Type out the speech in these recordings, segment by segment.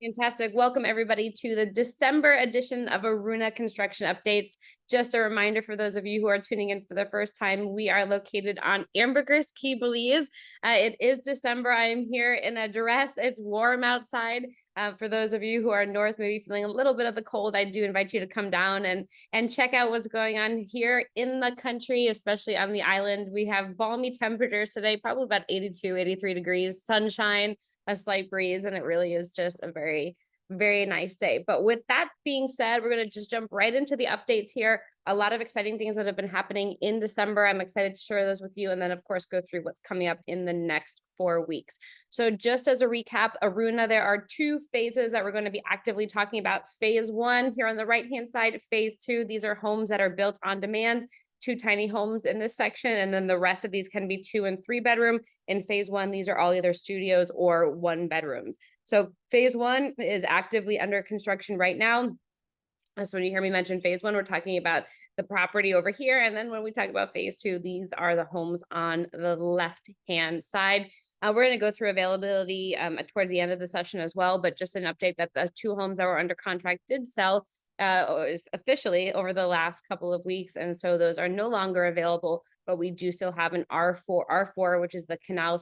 Fantastic. Welcome everybody to the December edition of Aruna Construction Updates. Just a reminder for those of you who are tuning in for the first time, we are located on Ambergris Caye, Belize. It is December. I am here in a dress. It's warm outside. For those of you who are north, maybe feeling a little bit of the cold, I do invite you to come down and check out what's going on here in the country, especially on the island. We have balmy temperatures today, probably about 82, 83 degrees, sunshine, a slight breeze, and it really is just a very, very nice day. But with that being said, we're going to just jump right into the updates here. A lot of exciting things that have been happening in December. I'm excited to share those with you, and then of course go through what's coming up in the next 4 weeks. So just as a recap, Aruna, there are two phases that we're going to be actively talking about. Phase one here on the right hand side, phase two, these are homes that are built on demand, two tiny homes in this section, and then the rest of these can be 2 and 3 bedroom. In phase one, these are all either studios or 1 bedrooms. So phase one is actively under construction right now. So when you hear me mention phase one, we're talking about the property over here. And then when we talk about phase two, these are the homes on the left-hand side. We're going to go through availability towards the end of the session as well, but just an update that the 2 homes that were under contract did sell officially over the last couple of weeks. And so those are no longer available, but we do still have an R4, which is the canal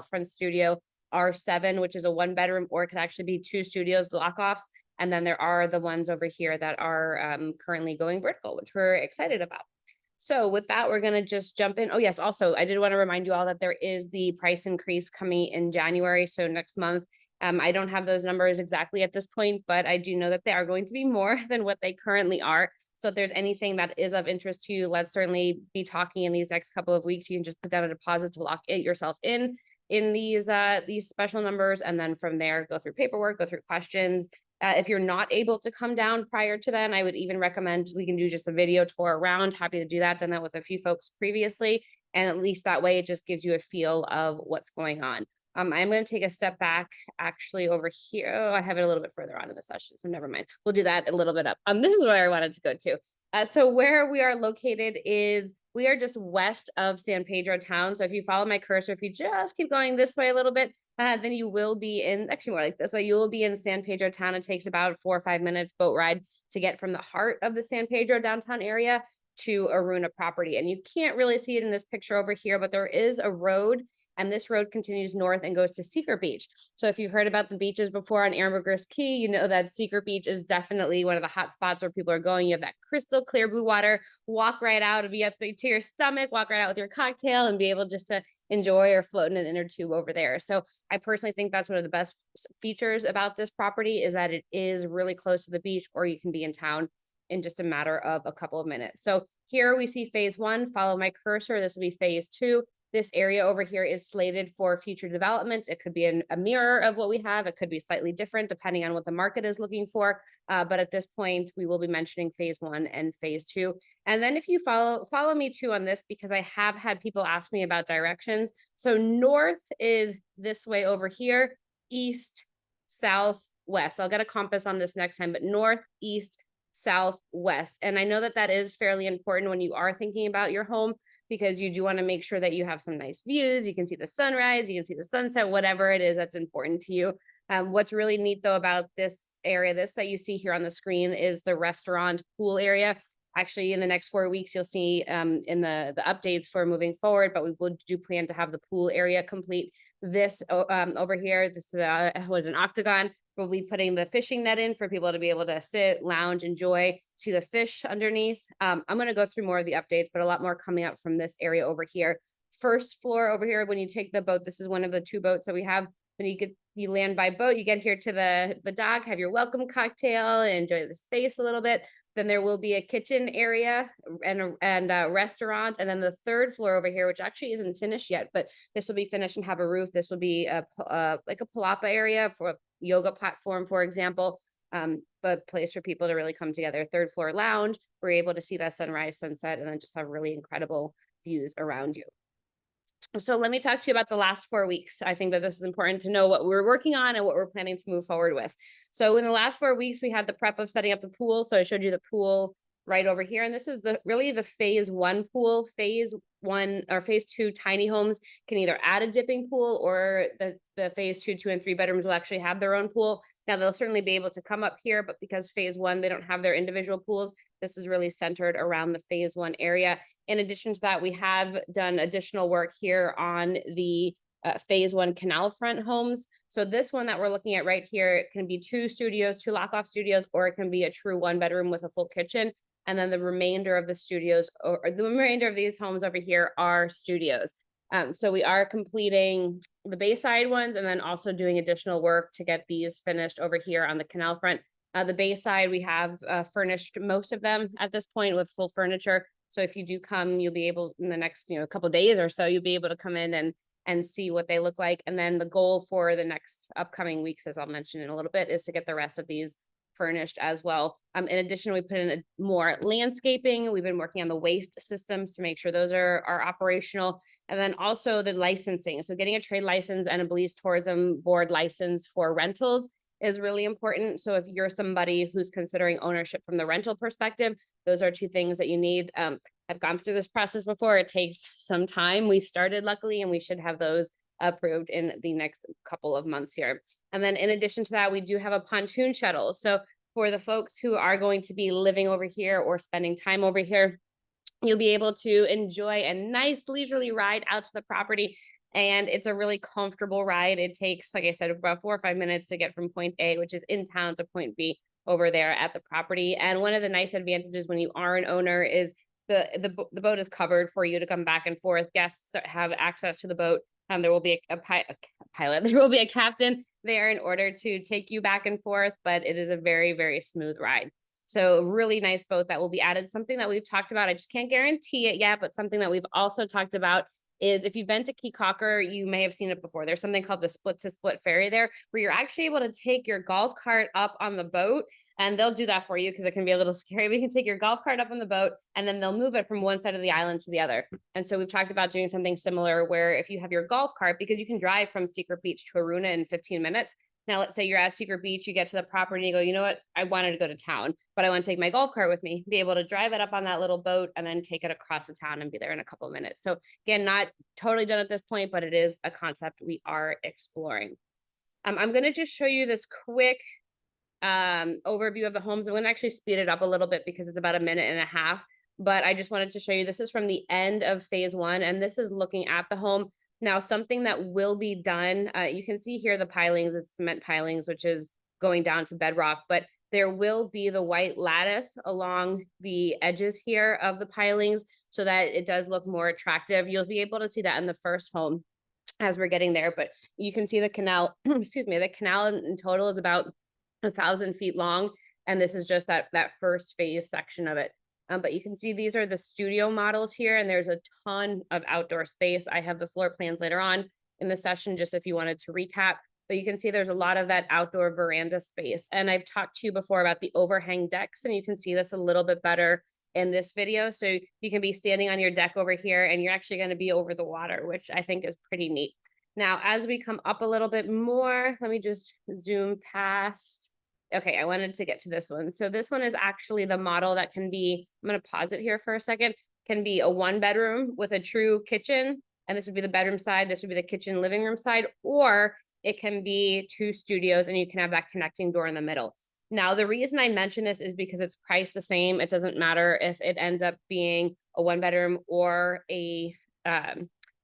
front studio, R7, which is a 1 bedroom, or it could actually be 2 studios, lock-offs. And then there are the ones over here that are currently going vertical, which we're excited about. So with that, we're going to just jump in. Oh, yes. Also, I did want to remind you all that there is the price increase coming in January. So next month, I don't have those numbers exactly at this point, but I do know that they are going to be more than what they currently are. So if there's anything that is of interest to you, let's certainly be talking in these next couple of weeks. You can just put down a deposit to lock it yourself in these special numbers. And then from there, go through paperwork, go through questions. If you're not able to come down prior to then, I would even recommend we can do just a video tour around. Happy to do that. Done that with a few folks previously. And at least that way, it just gives you a feel of what's going on. I'm going to take a step back actually over here. Oh, I have it a little bit further on in the session, so never mind. We'll do that a little bit up. This is where I wanted to go to. So where we are located is we are just west of San Pedro town. So if you follow my cursor, if you just keep going this way a little bit, then you will be in, actually more like this. So you will be in San Pedro town. It takes about 4 or 5 minutes boat ride to get from the heart of the San Pedro downtown area to Aruna property. And you can't really see it in this picture over here, but there is a road, and this road continues north and goes to Secret Beach. So if you've heard about the beaches before on Ambergris Caye, you know that Secret Beach is definitely one of the hot spots where people are going. You have that crystal clear blue water, walk right out and be up to your stomach, walk right out with your cocktail and be able just to enjoy or float in an inner tube over there. So I personally think that's one of the best features about this property is that it is really close to the beach, or you can be in town in just a matter of a couple of minutes. So here we see phase one. Follow my cursor. This will be phase two. This area over here is slated for future developments. It could be a mirror of what we have. It could be slightly different depending on what the market is looking for. But at this point, we will be mentioning phase one and phase two. And then if you follow me too on this, because I have had people ask me about directions. So north is this way over here, east, south, west. I'll get a compass on this next time, but north, east, south, west. And I know that that is fairly important when you are thinking about your home, because you do want to make sure that you have some nice views. You can see the sunrise, you can see the sunset, whatever it is that's important to you. What's really neat though about this area, this that you see here on the screen, is the restaurant pool area. Actually, in the next 4 weeks, you'll see in the updates for moving forward, but we do plan to have the pool area complete. This over here, this was an octagon. We'll be putting the fishing net in for people to be able to sit, lounge, enjoy, see the fish underneath. I'm going to go through more of the updates, but a lot more coming up from this area over here. First floor over here, when you take the boat, this is one of the 2 boats that we have. When you land by boat, you get here to the dock, have your welcome cocktail, and enjoy the space a little bit. Then there will be a kitchen area and a restaurant. And then the 3rd floor over here, which actually isn't finished yet, but this will be finished and have a roof. This will be like a palapa area for a yoga platform, for example, but place for people to really come together. 3rd floor lounge. We're able to see that sunrise, sunset, and then just have really incredible views around you. So let me talk to you about the last 4 weeks. I think that this is important to know what we're working on and what we're planning to move forward with. So in the last 4 weeks, we had the prep of setting up the pool. So I showed you the pool right over here. And this is really the phase one pool. Phase 1 or phase 2 tiny homes can either add a dipping pool, or the phase 2, 2 and 3 bedrooms will actually have their own pool. Now they'll certainly be able to come up here, but because phase 1, they don't have their individual pools, this is really centered around the phase 1 area. In addition to that, we have done additional work here on the phase 1 canal front homes. So this one that we're looking at right here, it can be 2 studios, 2 lock-off studios, or it can be a true 1 bedroom with a full kitchen. And then the remainder of the studios, or the remainder of these homes over here, are studios. So we are completing the Bayside ones and then also doing additional work to get these finished over here on the canal front. The Bayside, we have furnished most of them at this point with full furniture. So if you do come, you'll be able, in the next couple days or so, you'll be able to come in and see what they look like. And then the goal for the next upcoming weeks, as I'll mention in a little bit, is to get the rest of these furnished as well. In addition, we put in more landscaping. We've been working on the waste systems to make sure those are operational. And then also the licensing. So getting a trade license and a Belize Tourism Board license for rentals is really important. So if you're somebody who's considering ownership from the rental perspective, those are 2 things that you need. I've gone through this process before. It takes some time. We started luckily, and we should have those approved in the next couple of months here. And then in addition to that, we do have a pontoon shuttle. So for the folks who are going to be living over here or spending time over here, you'll be able to enjoy a nice leisurely ride out to the property. And it's a really comfortable ride. It takes, like I said, about 4 or 5 minutes to get from point A, which is in town, to point B over there at the property. And one of the nice advantages when you are an owner is the boat is covered for you to come back and forth. Guests have access to the boat. There will be a pilot. There will be a captain there in order to take you back and forth, but it is a very, very smooth ride. So really nice boat that will be added. Something that we've talked about, I just can't guarantee it yet, but something that we've also talked about is, if you've been to Caye Caulker, you may have seen it before. There's something called the split to split ferry there, where you're actually able to take your golf cart up on the boat, and they'll do that for you because it can be a little scary. We can take your golf cart up on the boat, and then they'll move it from one side of the island to the other. And so we've talked about doing something similar, where if you have your golf cart, because you can drive from Secret Beach to Aruna in 15 minutes. Now, let's say you're at Secret Beach, you get to the property and you go, you know what, I wanted to go to town, but I want to take my golf cart with me, be able to drive it up on that little boat and then take it across the town and be there in a couple of minutes. So again, not totally done at this point, but it is a concept we are exploring. I'm going to just show you this quick overview of the homes. I'm going to actually speed it up a little bit because it's about 1.5 minutes, but I just wanted to show you, this is from the end of phase 1, and this is looking at the home. Now, something that will be done, you can see here the pilings, it's cement pilings, which is going down to bedrock, but there will be the white lattice along the edges here of the pilings so that it does look more attractive. You'll be able to see that in the first home as we're getting there, but you can see the canal, excuse me, the canal in total is about 1,000 feet long, and this is just that first phase section of it. But you can see these are the studio models here, and there's a ton of outdoor space. I have the floor plans later on in the session, just if you wanted to recap, but you can see there's a lot of that outdoor veranda space. And I've talked to you before about the overhang decks, and you can see this a little bit better in this video. So you can be standing on your deck over here, and you're actually going to be over the water, which I think is pretty neat. Now, as we come up a little bit more, let me just zoom past. Okay, I wanted to get to this one. So this one is actually the model that can be, I'm going to pause it here for a second, can be a 1 bedroom with a true kitchen. And this would be the bedroom side. This would be the kitchen living room side, or it can be 2 studios and you can have that connecting door in the middle. Now, the reason I mention this is because it's priced the same. It doesn't matter if it ends up being a 1 bedroom or a,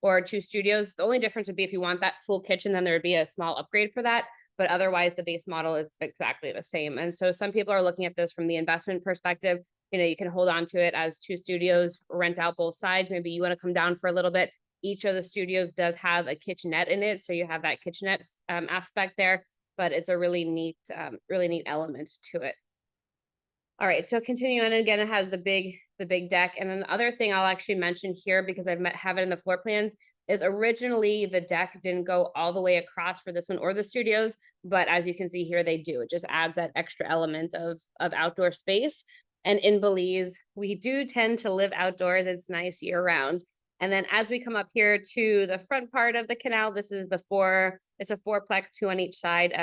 or 2 studios. The only difference would be if you want that full kitchen, then there would be a small upgrade for that. But otherwise, the base model is exactly the same. And so some people are looking at this from the investment perspective. You can hold on to it as 2 studios, rent out both sides. Maybe you want to come down for a little bit. Each of the studios does have a kitchenette in it, so you have that kitchenette aspect there. But it's a really neat element to it. All right, so continuing on, again, it has the big deck. And then the other thing I'll actually mention here, because I have it in the floor plans, is originally the deck didn't go all the way across for this one or the studios, but as you can see here, they do. It just adds that extra element of outdoor space. And in Belize, we do tend to live outdoors. It's nice year round. And then as we come up here to the front part of the canal, this is it's a 4-plex, 2 on each side.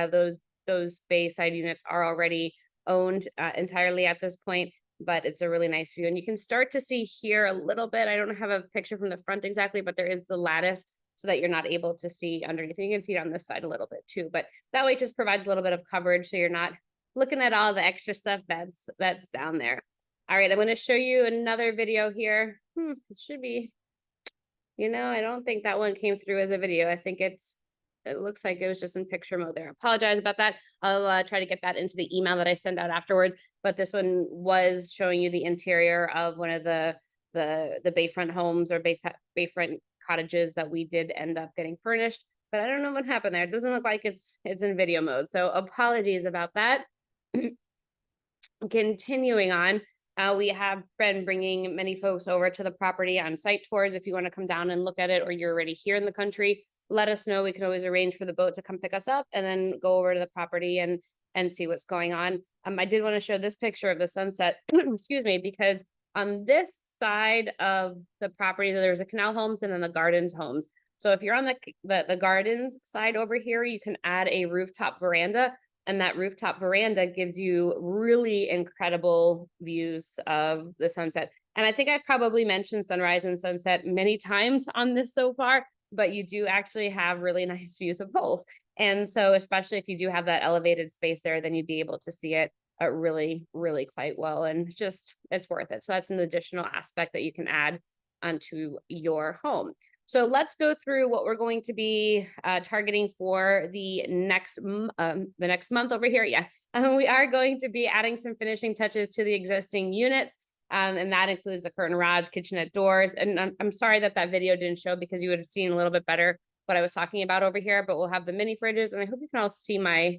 Those Bayside units are already owned entirely at this point. but it's a really nice view. And you can start to see here a little bit. I don't have a picture from the front exactly, but there is the lattice so that you're not able to see underneath. You can see it on this side a little bit too, but that way it just provides a little bit of coverage so you're not looking at all the extra stuff that's down there. All right, I'm going to show you another video here. It should be, I don't think that one came through as a video. I think it looks like it was just in picture mode there. I apologize about that. I'll try to get that into the email that I send out afterwards. But this one was showing you the interior of one of the bayfront homes or bayfront cottages that we did end up getting furnished. But I don't know what happened there. It doesn't look like it's in video mode. So apologies about that. Continuing on, we have been bringing many folks over to the property on site tours. If you want to come down and look at it, or you're already here in the country, let us know. We can always arrange for the boat to come pick us up and then go over to the property and see what's going on. I did want to show this picture of the sunset, excuse me, because on this side of the property, there's a canal homes and then the gardens homes. So if you're on the gardens side over here, you can add a rooftop veranda. And that rooftop veranda gives you really incredible views of the sunset. And I think I've probably mentioned sunrise and sunset many times on this so far, but you do actually have really nice views of both. And so especially if you do have that elevated space there, then you'd be able to see it really, really quite well. And just, it's worth it. So that's an additional aspect that you can add onto your home. So let's go through what we're going to be targeting for the next month over here. Yeah, we are going to be adding some finishing touches to the existing units. And that includes the curtain rods, kitchenette doors. And I'm sorry that video didn't show because you would have seen a little bit better what I was talking about over here, but we'll have the mini fridges. And I hope you can all see my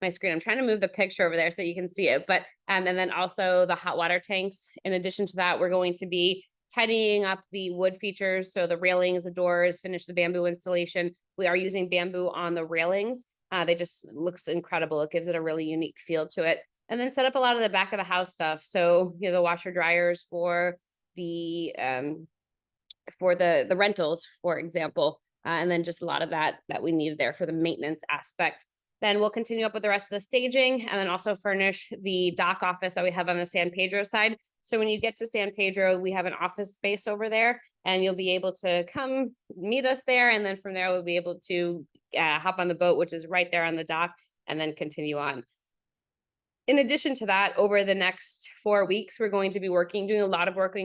screen. I'm trying to move the picture over there so you can see it. But and then also the hot water tanks. In addition to that, we're going to be tidying up the wood features. So the railings, the doors, finish the bamboo installation. We are using bamboo on the railings. They just looks incredible. It gives it a really unique feel to it. And then set up a lot of the back of the house stuff. So, the washer dryers for the rentals, for example. And then just a lot of that we need there for the maintenance aspect. Then we'll continue up with the rest of the staging and then also furnish the dock office that we have on the San Pedro side. So when you get to San Pedro, we have an office space over there and you'll be able to come meet us there. And then from there, we'll be able to hop on the boat, which is right there on the dock, and then continue on. In addition to that, over the next 4 weeks, we're going to be doing a lot of work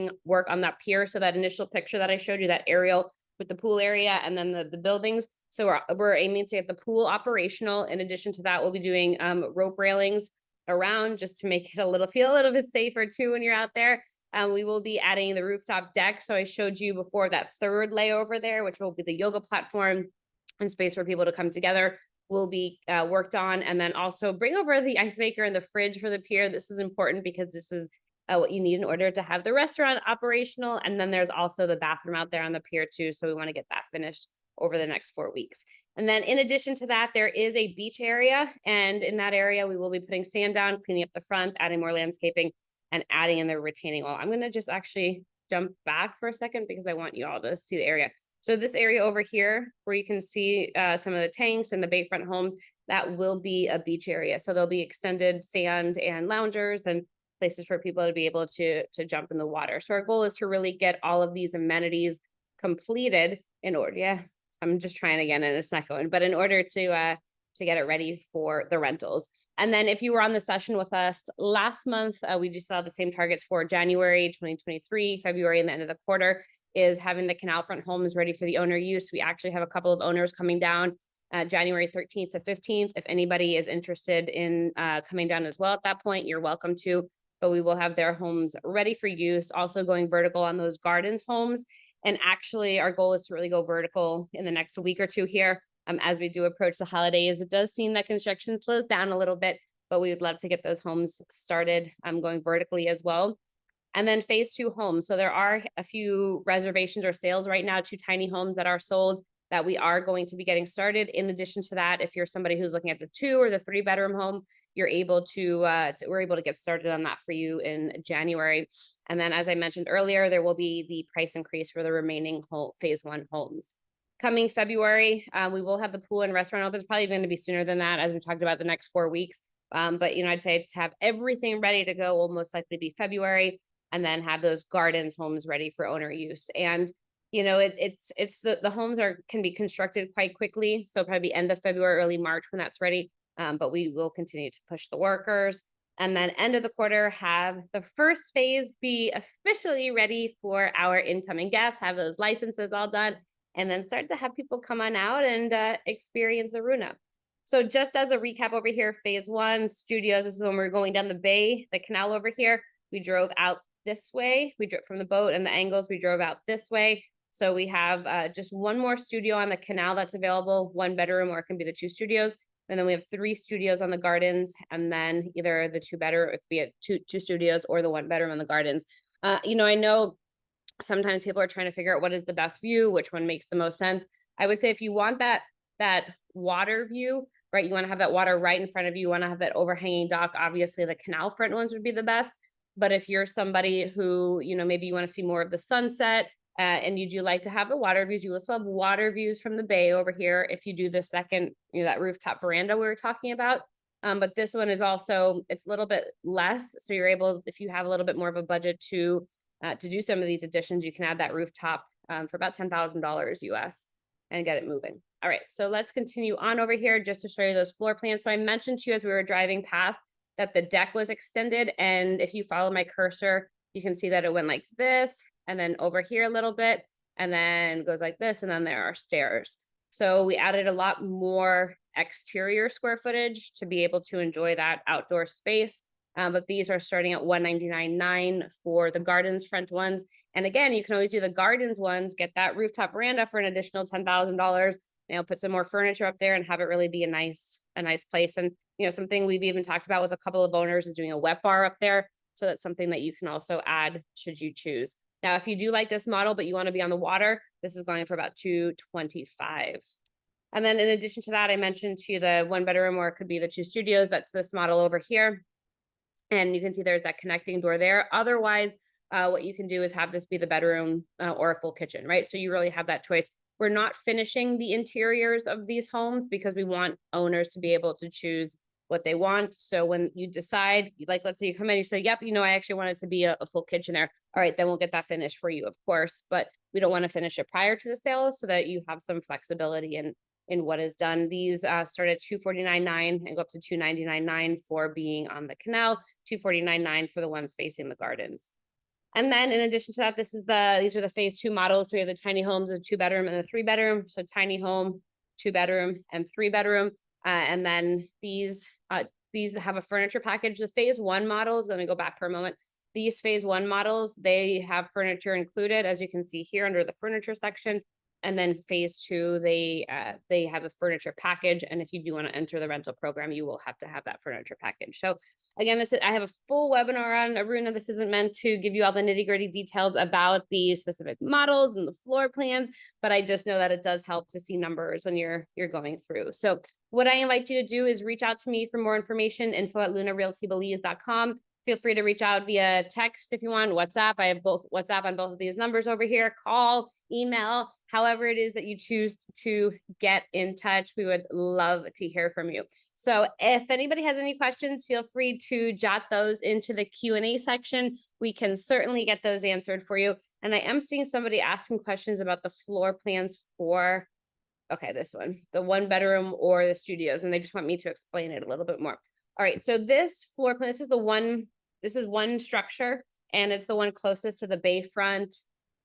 on that pier. So that initial picture that I showed you, that aerial with the pool area and then the buildings. So we're aiming to get the pool operational. In addition to that, we'll be doing rope railings around just to make it feel a little bit safer too when you're out there. We will be adding the rooftop deck. So I showed you before that third layover there, which will be the yoga platform and space for people to come together, will be worked on. And then also bring over the ice maker and the fridge for the pier. This is important because this is what you need in order to have the restaurant operational. And then there's also the bathroom out there on the pier too. So we want to get that finished over the next 4 weeks. And then in addition to that, there is a beach area. And in that area, we will be putting sand down, cleaning up the front, adding more landscaping, and adding in the retaining wall. I'm going to just actually jump back for a second because I want you all to see the area. So this area over here, where you can see some of the tanks and the bayfront homes, that will be a beach area. So there'll be extended sand and loungers and places for people to be able to jump in the water. So our goal is to really get all of these amenities completed in order. I'm just trying again and it's not going, but in order to get it ready for the rentals. And then if you were on the session with us last month, we just saw the same targets for January 2023, February, and the end of the quarter is having the canal front homes ready for the owner use. We actually have a couple of owners coming down January 13th to 15th. If anybody is interested in coming down as well at that point, you're welcome to, but we will have their homes ready for use. Also going vertical on those gardens homes. And actually our goal is to really go vertical in the next week or two here. As we do approach the holidays, it does seem that construction slows down a little bit, but we would love to get those homes started going vertically as well. And then phase 2 homes. So there are a few reservations or sales right now, 2 tiny homes that are sold that we are going to be getting started. In addition to that, if you're somebody who's looking at the 2 or the 3 bedroom home, you're able to, we're able to get started on that for you in January. And then, as I mentioned earlier, there will be the price increase for the remaining phase 1 homes. Coming February, we will have the pool and restaurant open. It's probably going to be sooner than that, as we talked about the next 4 weeks. But, I'd say to have everything ready to go will most likely be February, and then have those gardens homes ready for owner use. And, it's the homes can be constructed quite quickly. So probably end of February, early March when that's ready. But we will continue to push the workers. And then end of the quarter, have the first phase be officially ready for our incoming guests, have those licenses all done, and then start to have people come on out and experience Aruna. So just as a recap over here, phase one, studios, this is when we're going down the bay, the canal over here. We drove out this way. We drove from the boat and the angles, we drove out this way. So we have just one more studio on the canal that's available, 1 bedroom, or it can be the 2 studios. And then we have 3 studios on the gardens, and then either the 2 bedroom, it could be two studios, or the 1 bedroom on the gardens. I know sometimes people are trying to figure out what is the best view, which one makes the most sense. I would say if you want that water view, right, you want to have that water right in front of you, you want to have that overhanging dock, obviously the canal front ones would be the best. But if you're somebody who, maybe you want to see more of the sunset, and you do like to have the water views, you will still have water views from the bay over here if you do the second, that rooftop veranda we were talking about. But this one is also, it's a little bit less. So you're able, if you have a little bit more of a budget to do some of these additions, you can add that rooftop for about $10,000 US and get it moving. All right, so let's continue on over here just to show you those floor plans. So I mentioned to you as we were driving past that the deck was extended. And if you follow my cursor, you can see that it went like this, and then over here a little bit, and then goes like this, and then there are stairs. So we added a lot more exterior square footage to be able to enjoy that outdoor space. But these are starting at $199.9 for the gardens front ones. And again, you can always do the gardens ones, get that rooftop veranda for an additional $10,000. Put some more furniture up there and have it really be a nice place. And something we've even talked about with a couple of owners is doing a wet bar up there. So that's something that you can also add should you choose. Now, if you do like this model, but you want to be on the water, this is going for about $225. And then in addition to that, I mentioned to you the 1 bedroom, or it could be the 2 studios. That's this model over here. And you can see there's that connecting door there. Otherwise, what you can do is have this be the bedroom or a full kitchen, right? So you really have that choice. We're not finishing the interiors of these homes because we want owners to be able to choose what they want. So when you decide, like, let's say you come in, you say, yep, I actually want it to be a full kitchen there. All right, then we'll get that finished for you, of course, but we don't want to finish it prior to the sale so that you have some flexibility in what is done. These start at $249.9 and go up to $299.9 for being on the canal, $249.9 for the ones facing the gardens. And then in addition to that, these are the phase 2 models. So we have the tiny homes, the 2 bedroom and the 3 bedroom. So tiny home, 2 bedroom and 3 bedroom. And then these have a furniture package. The phase 1 models, let me go back for a moment. These phase 1 models, they have furniture included, as you can see here under the furniture section. And then phase 2, they have a furniture package. And if you do want to enter the rental program, you will have to have that furniture package. So again, I have a full webinar on Aruna. This isn't meant to give you all the nitty-gritty details about the specific models and the floor plans, but I just know that it does help to see numbers when you're going through. So what I invite you to do is reach out to me for more information, info@lunarealtybelize.com. Feel free to reach out via text if you want, WhatsApp. I have both WhatsApp on both of these numbers over here, call, email, however it is that you choose to get in touch. We would love to hear from you. So if anybody has any questions, feel free to jot those into the Q&A section. We can certainly get those answered for you. And I am seeing somebody asking questions about the floor plans for, okay, this one, the 1 bedroom or the studios, and they just want me to explain it a little bit more. All right, so this floor plan, this is one structure, and it's the one closest to the bayfront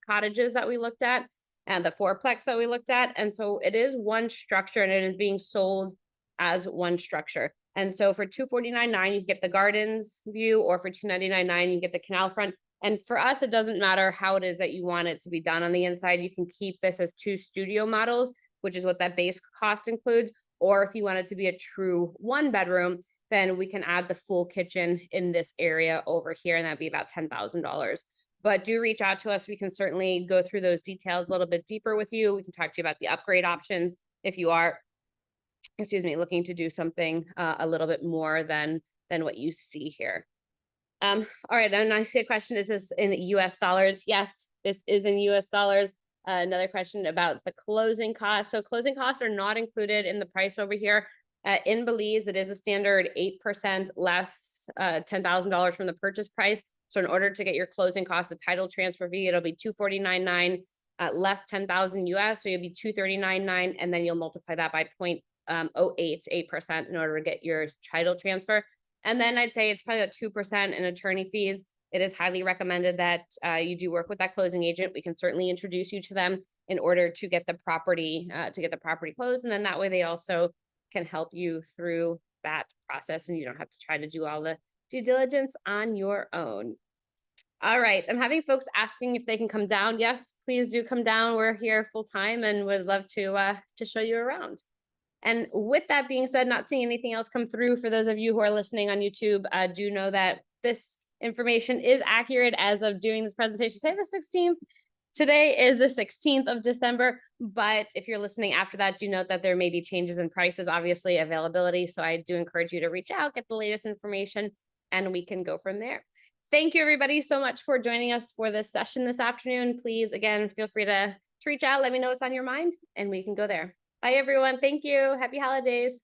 cottages that we looked at and the fourplex that we looked at. And so it is one structure, and it is being sold as one structure. And so for $249.9, you get the gardens view, or for $299.9, you get the canal front. And for us, it doesn't matter how it is that you want it to be done on the inside. You can keep this as 2 studio models, which is what that base cost includes. Or if you want it to be a true 1 bedroom, then we can add the full kitchen in this area over here, and that'd be about $10,000. But do reach out to us. We can certainly go through those details a little bit deeper with you. We can talk to you about the upgrade options if you are, looking to do something a little bit more than what you see here. All right, and I see a question, is this in US dollars? Yes, this is in US dollars. Another question about the closing costs. So closing costs are not included in the price over here. In Belize, it is a standard 8% less $10,000 from the purchase price. So in order to get your closing cost, the title transfer fee, it'll be $249.9 less 10,000 US. So you'll be $239.9, and then you'll multiply that by 0.08% in order to get your title transfer. And then I'd say it's probably about 2% in attorney fees. It is highly recommended that you do work with that closing agent. We can certainly introduce you to them in order to get the property closed, and then that way they also can help you through that process, and you don't have to try to do all the due diligence on your own. All right, I'm having folks asking if they can come down. Yes, please do come down. We're here full time and would love to show you around. And with that being said, not seeing anything else come through, for those of you who are listening on YouTube, do know that this information is accurate as of doing this presentation. Say the 16th. Today is the 16th of December, but if you're listening after that, do note that there may be changes in prices, obviously availability. So I do encourage you to reach out, get the latest information, and we can go from there. Thank you, everybody, so much for joining us for this session this afternoon. Please, again, feel free to reach out. Let me know what's on your mind, and we can go there. Bye, everyone. Thank you. Happy holidays.